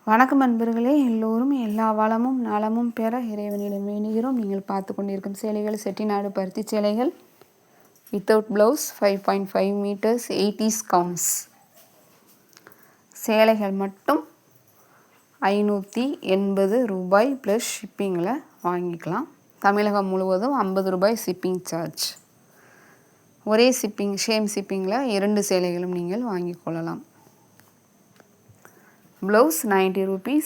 வணக்கம் நண்பர்களே, எல்லோரும் எல்லா வளமும் நலமும் பெற இறைவனிடம் வேண்டுகிறோம். நீங்கள் பார்த்து கொண்டிருக்கும் சேலைகள் செட்டிநாடு பருத்தி சேலைகள் without blouse 5.5 metres 80s counts. சேலைகள் மட்டும் 580 ரூபாய் ப்ளஸ் ஷிப்பிங்கில் வாங்கிக்கலாம். தமிழகம் முழுவதும் 50 ரூபாய் ஷிப்பிங் சார்ஜ். ஒரே சேம் ஷிப்பிங்கில் 2 சேலைகளும் நீங்கள் வாங்கிக் கொள்ளலாம். Blouse 90 rupees,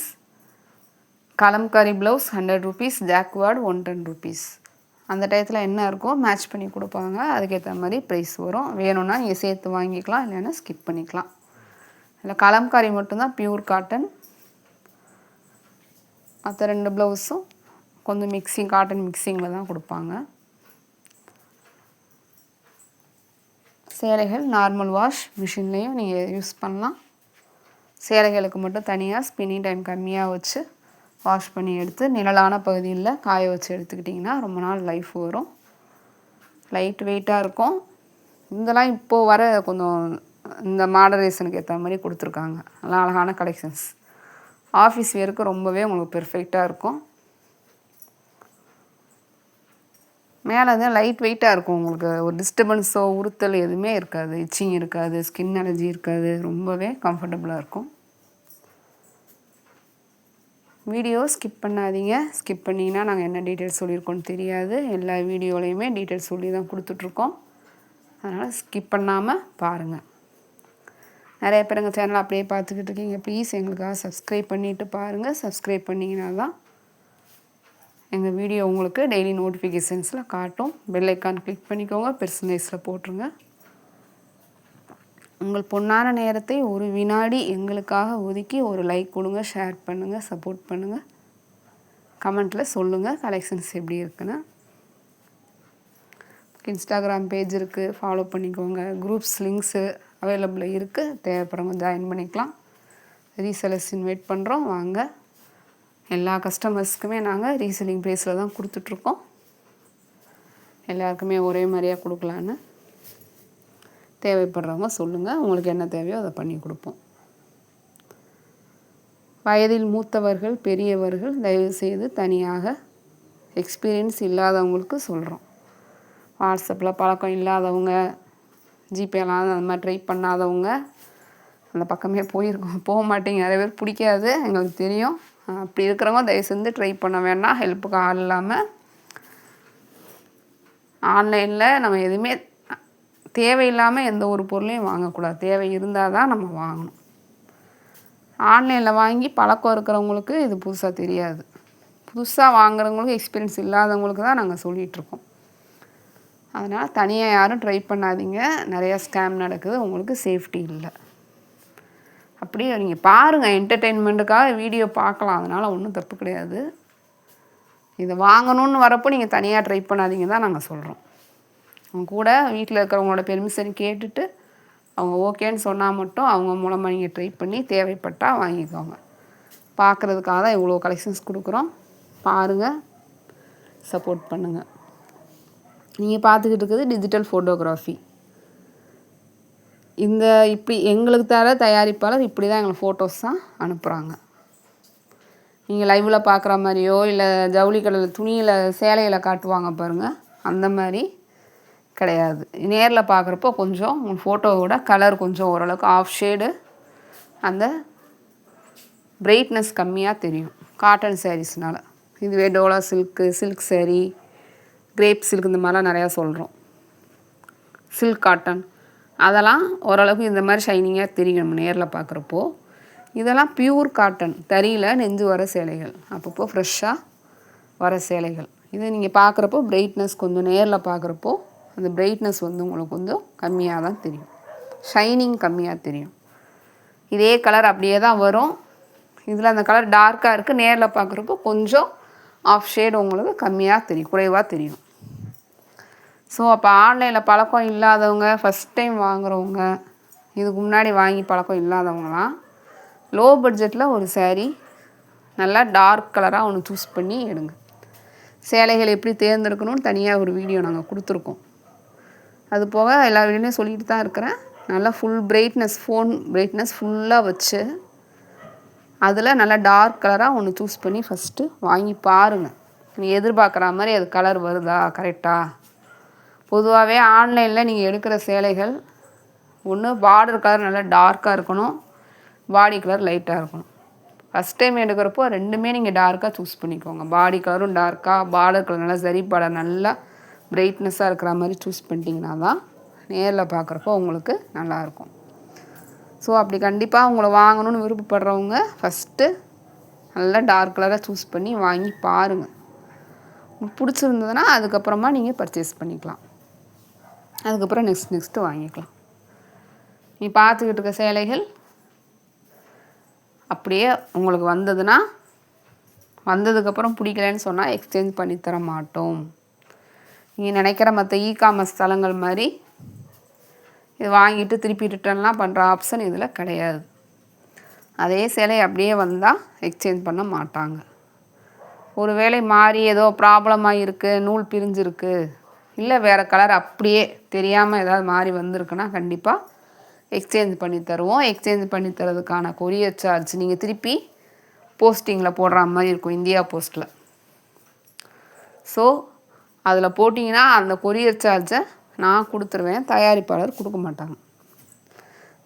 Kalamkari blouse 100 rupees, ஜாக்வார்டு 110 rupees. அந்த டயத்தில் என்ன இருக்கோ மேட்ச் பண்ணி கொடுப்பாங்க. அதுக்கேற்ற மாதிரி ப்ரைஸ் வரும். வேணும்னா நீங்கள் சேர்த்து வாங்கிக்கலாம், இல்லைன்னா ஸ்கிப் பண்ணிக்கலாம். இல்லை கலம்காரி மட்டும்தான் பியூர் காட்டன். மற்ற 2 ப்ளவுஸும் கொஞ்சம் காட்டன் மிக்சிங்கில் தான் கொடுப்பாங்க. சேலைகள் நார்மல் வாஷ் மிஷின்லேயும் நீங்கள் யூஸ் பண்ணலாம். சேலைகளுக்கு மட்டும் தனியாக ஸ்பின்னிங் டைம் கம்மியாக வச்சு வாஷ் பண்ணி எடுத்து நிழலான பகுதியில் காய வச்சு எடுத்துக்கிட்டிங்கன்னா ரொம்ப நாள் லைஃப் வரும். லைட் வெயிட்டாக இருக்கும். இதெல்லாம் இப்போது வர கொஞ்சம் இந்த மாடரேஷனுக்கு ஏற்ற மாதிரி கொடுத்துருக்காங்க. நல்லா அழகான கலெக்ஷன்ஸ். ஆஃபீஸ் வேருக்கு ரொம்பவே உங்களுக்கு பெர்ஃபெக்டாக இருக்கும். மேலே தான் லைட் வெயிட்டாக இருக்கும். உங்களுக்கு ஒரு டிஸ்டர்பன்ஸோ உறுத்தல் எதுவுமே இருக்காது. இச்சிங் இருக்காது, ஸ்கின் அலர்ஜி இருக்காது. ரொம்பவே கம்ஃபர்டபுளாக இருக்கும். வீடியோ ஸ்கிப் பண்ணாதீங்க. ஸ்கிப் பண்ணிங்கன்னா நாங்கள் என்ன டீட்டெயில்ஸ் சொல்லியிருக்கோன்னு தெரியாது. எல்லா வீடியோலையுமே டீட்டெயில்ஸ் சொல்லி தான் கொடுத்துட்ருக்கோம். அதனால் ஸ்கிப் பண்ணாமல் பாருங்கள். நிறைய பேர் எங்கள் சேனலை அப்படியே பார்த்துக்கிட்டு இருக்கீங்க. ப்ளீஸ் எங்களுக்காக சப்ஸ்கிரைப் பண்ணிவிட்டு பாருங்கள். சப்ஸ்கிரைப் பண்ணிங்கன்னா தான் எங்கள் வீடியோ உங்களுக்கு டெய்லி நோட்டிஃபிகேஷன்ஸில் காட்டும். பெல் ஐக்கான் கிளிக் பண்ணிக்கோங்க. பெர்சனலைஸில் போட்டுருங்க. உங்கள் பொன்னான நேரத்தை ஒரு வினாடி எங்களுக்காக ஒதுக்கி ஒரு லைக் கொடுங்க, ஷேர் பண்ணுங்கள், சப்போர்ட் பண்ணுங்கள். கமெண்ட்டில் சொல்லுங்கள் கலெக்ஷன்ஸ் எப்படி இருக்குன்னு. இன்ஸ்டாகிராம் பேஜ் இருக்குது, ஃபாலோ பண்ணிக்கோங்க. குரூப்ஸ் லிங்க்ஸு அவைலபிளாக இருக்குது. தேவைப்படுறவங்க ஜாயின் பண்ணிக்கலாம். ரீசெலர்ஸ் இன்வைட் பண்ணுறோம், வாங்க. எல்லா கஸ்டமர்ஸ்க்குமே நாங்கள் ரீசெல்லிங் ப்ரைஸில் தான் கொடுத்துட்ருக்கோம். எல்லாருக்குமே ஒரே மாதிரியாக கொடுக்கலான்னு. தேவைப்படுறவங்க சொல்லுங்கள். உங்களுக்கு என்ன தேவையோ அதை பண்ணி கொடுப்போம். வயதில் மூத்தவர்கள், பெரியவர்கள் தயவுசெய்து தனியாக எக்ஸ்பீரியன்ஸ் இல்லாதவங்களுக்கு சொல்கிறோம். வாட்ஸ்அப்பில் பழக்கம் இல்லாதவங்க, ஜிபேலாம் அந்த மாதிரி ட்ரை பண்ணாதவங்க, அந்த பக்கமே போக மாட்டேங்க. நிறைய பேர் பிடிக்காது, எங்களுக்கு தெரியும். அப்படி இருக்கிறவங்க தயவு செஞ்சு ட்ரை பண்ண வேண்டாம். ஹெல்ப்புக்கு ஆள் இல்லாமல் ஆன்லைனில் நம்ம எதுவுமே தேவையில்லாமல் எந்த ஒரு பொருளையும் வாங்கக்கூடாது. தேவை இருந்தால் தான் நம்ம வாங்கணும். ஆன்லைனில் வாங்கி பழக்கம் இருக்கிறவங்களுக்கு இது புதுசாக தெரியாது. புதுசாக வாங்குறவங்களுக்கு, எக்ஸ்பீரியன்ஸ் இல்லாதவங்களுக்கு தான் நாங்கள் சொல்லிகிட்ருக்கோம். அதனால் தனியாக யாரும் ட்ரை பண்ணாதீங்க. நிறையா ஸ்கேம் நடக்குது, உங்களுக்கு சேஃப்டி இல்லை. அப்படியே நீங்கள் பாருங்கள், என்டர்டெயின்மெண்ட்டுக்காக வீடியோ பார்க்கலாம். அதனால் ஒன்றும் தப்பு கிடையாது. இதை வாங்கணுன்னு வரப்போ நீங்கள் தனியாக ட்ரை பண்ணாதீங்க தான் நாங்கள் சொல்கிறோம். அவங்க கூட வீட்டில் இருக்கிறவங்களோட பெர்மிஷன் கேட்டுட்டு அவங்க ஓகேன்னு சொன்னால் மட்டும் அவங்க மூலமாக நீங்கள் ட்ரை பண்ணி தேவைப்பட்டால் வாங்கிக்கோங்க. பார்க்குறதுக்காக தான் இவ்வளோ கலெக்ஷன்ஸ் கொடுக்குறோம். பாருங்கள், சப்போர்ட் பண்ணுங்கள். நீங்கள் பார்த்துக்கிட்டு இருக்கிறது டிஜிட்டல் ஃபோட்டோகிராஃபி. இப்படி எங்களுக்கு தயாரிப்பாளர் இப்படி தான் எங்களுக்கு ஃபோட்டோஸ் தான் அனுப்புகிறாங்க. நீங்கள் லைவில் பார்க்குற மாதிரியோ இல்லை ஜவுளி கடையில் துணியில் சேலையில் காட்டுவாங்க பாருங்கள், அந்த மாதிரி கிடையாது. நேரில் பார்க்குறப்போ கொஞ்சம் உங்கள் ஃபோட்டோவோட கலர் கொஞ்சம் ஓரளவுக்கு ஆஃப் ஷேடு, அந்த பிரைட்னஸ் கம்மியாக தெரியும் காட்டன் சாரீஸ்னால். இதுவே Dola silk sari, grape silk இந்த மாதிரிலாம் நிறையா சொல்கிறோம். சில்க் காட்டன் அதெல்லாம் ஓரளவுக்கு இந்த மாதிரி ஷைனிங்காக தெரியும் நம்ம நேரில் பார்க்குறப்போ. இதெல்லாம் பியூர் காட்டன், தறியில் நெஞ்சு வர சேலைகள், அப்பப்போ ஃப்ரெஷ்ஷாக வர சேலைகள். இது நீங்கள் பார்க்குறப்போ பிரைட்னஸ் கொஞ்சம் நேரில் பார்க்குறப்போ அந்த பிரைட்னஸ் உங்களுக்கு கொஞ்சம் கம்மியாக தான் தெரியும், ஷைனிங் கம்மியாக தெரியும். இதே கலர் அப்படியே தான் வரும். இதில் அந்த கலர் டார்க்காக இருக்குது, நேரில் பார்க்குறப்போ கொஞ்சம் ஆஃப் ஷேடு உங்களுக்கு கம்மியாக தெரியும், குறைவாக தெரியும். ஸோ அப்போ ஆன்லைனில் பழக்கம் இல்லாதவங்க, ஃபஸ்ட் டைம் வாங்குகிறவங்க, இதுக்கு முன்னாடி வாங்கி பழக்கம் இல்லாதவங்களாம் லோ பட்ஜெட்டில் ஒரு சாரீ நல்லா டார்க் கலராக ஒன்று சூஸ் பண்ணி எடுங்க. சேலைகள் எப்படி தேர்ந்தெடுக்கணும்னு தனியாக ஒரு வீடியோ நாங்கள் கொடுத்துருக்கோம். அது போக எல்லா வீடியோலையும் சொல்லிட்டு தான் இருக்கிறேன். நல்லா ஃபுல் பிரைட்னஸ், ஃபோன் பிரைட்னஸ் ஃபுல்லாக வச்சு அதில் நல்லா டார்க் கலராக ஒன்று சூஸ் பண்ணி ஃபஸ்ட்டு வாங்கி பாருங்கள். நீங்கள் எதிர்பார்க்குற மாதிரி அது கலர் வருதா கரெக்டாக. பொதுவாகவே ஆன்லைனில் நீங்கள் எடுக்கிற சேலைகள் ஒன்று பார்டர் கலர் நல்லா டார்க்காக இருக்கணும், பாடி கலர் லைட்டாக இருக்கணும். ஃபஸ்ட் டைம் எடுக்கிறப்போ ரெண்டுமே நீங்கள் டார்க்காக சூஸ் பண்ணிக்கோங்க. பாடி கலரும் டார்க்காக, பார்டர் கலர் நல்லா சரி பார்டர் நல்லா பிரைட்னஸாக இருக்கிற மாதிரி சூஸ் பண்ணிட்டீங்கன்னா தான் நேரில் பார்க்குறப்போ உங்களுக்கு நல்லாயிருக்கும். ஸோ அப்படி கண்டிப்பாக உங்களை வாங்கணும்னு விருப்பப்படுறவங்க ஃபஸ்ட்டு நல்லா டார்க் கலராக சூஸ் பண்ணி வாங்கி பாருங்கள். பிடிச்சிருந்ததுன்னா அதுக்கப்புறமா நீங்கள் பர்ச்சேஸ் பண்ணிக்கலாம். அதுக்கப்புறம் நெக்ஸ்ட்டு வாங்கிக்கலாம். நீ பார்த்துக்கிட்டு இருக்க சேலைகள் அப்படியே உங்களுக்கு வந்ததுன்னா, வந்ததுக்கப்புறம் பிடிக்கலன்னு சொன்னால் எக்ஸ்சேஞ்ச் பண்ணி தர மாட்டோம். நீங்கள் நினைக்கிற மற்ற இ-காமர்ஸ் தளங்கள் மாதிரி இது வாங்கிட்டு திருப்பி ரிட்டர்ன்லாம் பண்ணுற ஆப்ஷன் இதில் கிடையாது. அதே சேலை அப்படியே வந்தால் எக்ஸ்சேஞ்ச் பண்ண மாட்டாங்க. ஒரு வேளை மாறி ஏதோ ப்ராப்ளமாக இருக்குது, நூல் பிரிஞ்சிருக்கு, இல்லை வேறு கலர் அப்படியே தெரியாமல் ஏதாவது மாறி வந்திருக்குன்னா கண்டிப்பாக எக்ஸ்சேஞ்ச் பண்ணி தருவோம். எக்ஸ்சேஞ்ச் பண்ணி தரதுக்கான கொரியர் சார்ஜ் நீங்கள் திருப்பி போஸ்டிங்கில் போடுற மாதிரி இருக்கும், இந்தியா போஸ்ட்டில். ஸோ அதில் போட்டிங்கன்னா அந்த கொரியர் சார்ஜை நான் கொடுத்துருவேன், தயாரிப்பாளர் கொடுக்க மாட்டாங்க.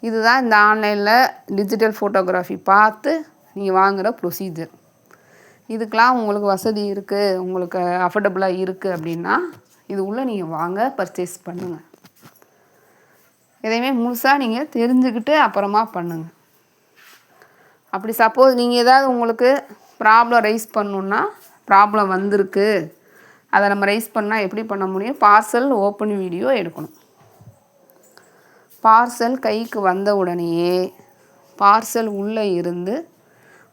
இதுதான் இந்த ஆன்லைனில் டிஜிட்டல் ஃபோட்டோகிராஃபி பார்த்து நீங்கள் வாங்குகிற ப்ரொசீஜர். இதுக்கெலாம் உங்களுக்கு வசதி இருக்குது, உங்களுக்கு அஃபோர்டபுளாக இருக்குது அப்படின்னா இது உள்ளே நீங்கள் வாங்க, பர்ச்சேஸ் பண்ணுங்கள். எதையுமே முழுசாக நீங்கள் தெரிஞ்சுக்கிட்டு அப்புறமா பண்ணுங்கள். அப்படி சப்போஸ் நீங்கள் ஏதாவது உங்களுக்கு ப்ராப்ளம் ரைஸ் பண்ணணுன்னா, ப்ராப்ளம் வந்திருக்கு அதை நம்ம ரைஸ் பண்ணால் எப்படி பண்ண முடியும்? பார்சல் ஓப்பன் வீடியோ எடுக்கணும். பார்சல் கைக்கு வந்த உடனேயே பார்சல் உள்ளே இருந்து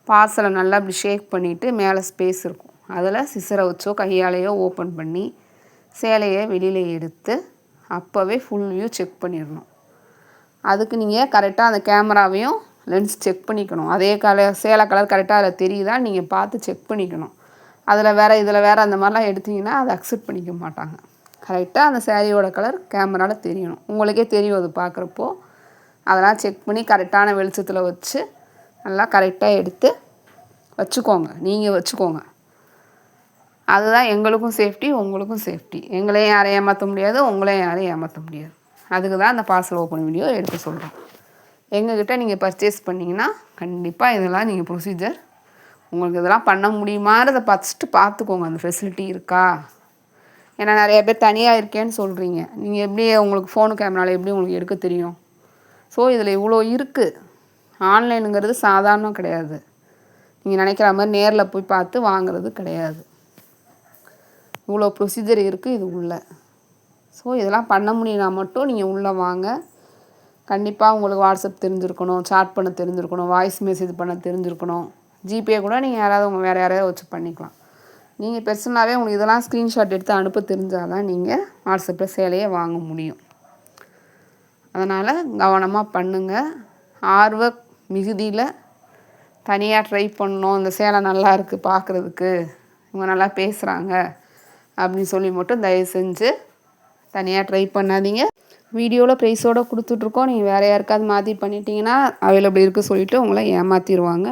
பார்சலை நல்லா அப்படி ஷேக் பண்ணிவிட்டு மேலே ஸ்பேஸ் இருக்கும், அதில் சிசரை வச்சோ கையாலேயோ ஓப்பன் பண்ணி சேலையை வெளியில் எடுத்து அப்போவே ஃபுல் வியூ செக் பண்ணிடணும். அதுக்கு நீங்கள் கரெக்டாக அந்த கேமராவையும் லென்ஸ் செக் பண்ணிக்கணும். அதே சேலை கலர் கரெக்டாக அதில் தெரியுதா நீங்கள் பார்த்து செக் பண்ணிக்கணும். அதில் வேறு இதில் வேறு அந்த மாதிரிலாம் எடுத்திங்கன்னா அதை அக்செப்ட் பண்ணிக்க மாட்டாங்க. கரெக்டாக அந்த சேரீயோட கலர் கேமராவில் தெரியணும், உங்களுக்கே தெரியும் அது பார்க்குறப்போ. அதெல்லாம் செக் பண்ணி கரெக்டான வெளிச்சத்தில் வச்சு நல்லா கரெக்டாக எடுத்து வச்சுக்கோங்க, நீங்கள் வச்சுக்கோங்க. அதுதான் எங்களுக்கும் சேஃப்டி, உங்களுக்கும் சேஃப்டி. எங்களையும் யாரையும் ஏமாற்ற முடியாது, உங்களையும் யாரையும் ஏமாற்ற முடியாது. அதுக்கு தான் இந்த பார்சல் ஓப்பன் வீடியோ எடுக்க சொல்கிறோம். எங்ககிட்ட நீங்கள் பர்ச்சேஸ் பண்ணிங்கன்னா கண்டிப்பாக இதெல்லாம் நீங்கள் ப்ரொசீஜர் உங்களுக்கு இதெல்லாம் பண்ண முடியுமான்றதை ஃபஸ்ட்டு பார்த்துக்கோங்க, அந்த ஃபெசிலிட்டி இருக்கா. ஏன்னா நிறைய பேர் தனியாக இருக்கேன்னு சொல்கிறீங்க, நீங்கள் எப்படி உங்களுக்கு ஃபோனு கேமராவில் எப்படி உங்களுக்கு எடுக்க தெரியும்? ஸோ இதில் இவ்வளோ இருக்குது. ஆன்லைனுங்கிறது சாதாரணம் கிடையாது. நீங்கள் நினைக்கிற மாதிரி நேரில் போய் பார்த்து வாங்குறது கிடையாது. இவ்வளோ ப்ரொசீஜர் இருக்குது இது உள்ள. ஸோ இதெல்லாம் பண்ண முடியும்னா மட்டும் நீங்கள் உள்ளே வாங்க. கண்டிப்பாக உங்களுக்கு வாட்ஸ்அப் தெரிஞ்சிருக்கணும், சாட் பண்ண தெரிஞ்சிருக்கணும், வாய்ஸ் மெசேஜ் பண்ண தெரிஞ்சிருக்கணும். ஜிபே கூட நீங்கள் யாராவது வேறு யாரையாவது வச்சு பண்ணிக்கலாம். நீங்கள் பெர்சனலாகவே உங்களுக்கு இதெல்லாம் ஸ்க்ரீன்ஷாட் எடுத்து அனுப்ப தெரிஞ்சால் தான் நீங்கள் வாட்ஸ்அப்பில் சேலையை வாங்க முடியும். அதனால் கவனமாக பண்ணுங்கள். ஆர்வ மிகுதியில் தனியாக ட்ரை பண்ணணும், இந்த சேலை நல்லா இருக்குது பார்க்குறதுக்கு, இவங்க நல்லா பேசுகிறாங்க அப்படின்னு சொல்லி மட்டும் தயவு செஞ்சு தனியாக ட்ரை பண்ணாதீங்க. வீடியோவில் ப்ரைஸோடு கொடுத்துட்ருக்கோம், நீங்கள் வேறு யாருக்காவது மாற்றி பண்ணிட்டீங்கன்னா அவைலபிள் இருக்குது சொல்லிவிட்டு உங்களை ஏமாற்றிடுவாங்க.